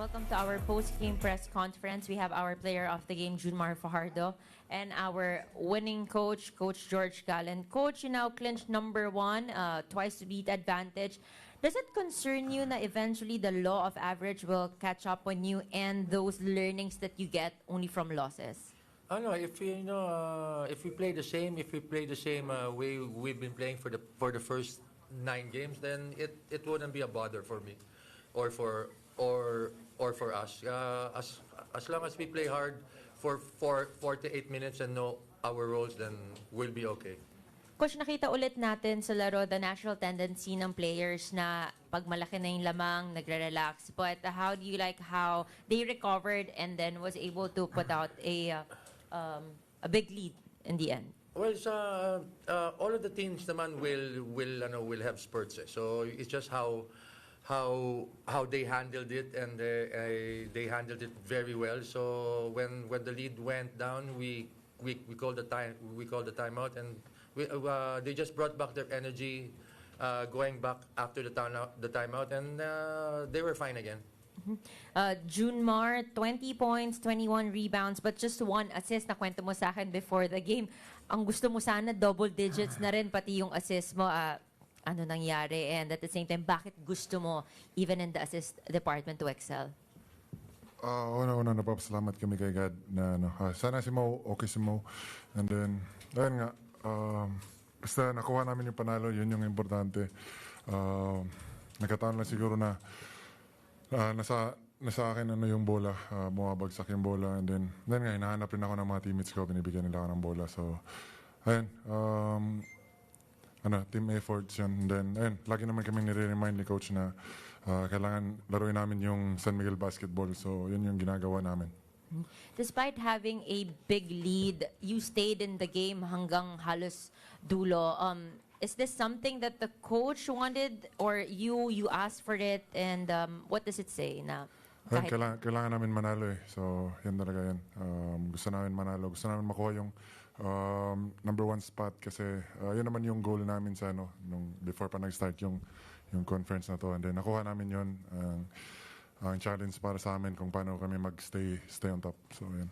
Welcome to our post-game press conference. We have our player of the game, Junmar Fajardo, and our winning coach, Coach George Gallen. Coach, you now clinched #1, twice to beat advantage. Does it concern you that eventually the law of average will catch up on you and those learnings that you get only from losses? No, if if we play the same, way we've been playing for the first 9 games, then it wouldn't be a bother for me, or for us. As long as we play hard for 48 minutes and know our roles, then we'll be okay. Coach, nakita ulit natin sa laro the natural tendency ng players na pag malaki na yung lamang, nagre-relax. But how do you like how they recovered and then was able to put out a big lead in the end? Well, all of the teams naman will have spurts. So it's just how they handled it, and they handled it very well. So when the lead went down, we called the timeout, and they just brought back their energy, going back after the timeout, and they were fine again. Junmar, 20 points, 21 rebounds, but just 1 assist. Nakwento mo sa akin before the game. Ang gusto mo sana, double digits na rin, pati yung assist mo. Ano nangyari? And at the same time, bakit gusto mo, even in the assist department, to excel? Una, napapasalamat kami kay God na sana si Mo, okay si Mo. And then, ayun nga, basta nakuha namin yung panalo, yun yung importante. Nagkataon lang siguro na nasa akin yung bola, bumabagsak yung bola. And then nga, hinahanap rin ako ng mga teammates ko, binibigyan nila ako ng bola. So, ayun, team efforts yun. And then, ayun, lagi naman kami nire-remind ni Coach na kailangan laruin namin yung San Miguel basketball. So, yun yung ginagawa namin. Despite having a big lead, you stayed in the game hanggang halos dulo. Is this something that the coach wanted or you asked for it? And what does it say? Na kahit... Kailangan namin manalo eh. So, yan talaga yan. Gusto namin manalo. Gusto namin makuha yung #1 spot kasi yun naman yung goal namin sa nung before pa nag-start yung conference na to. And then nakuha namin yun. Ang challenge para sa amin kung paano kami stay on top. So, yan.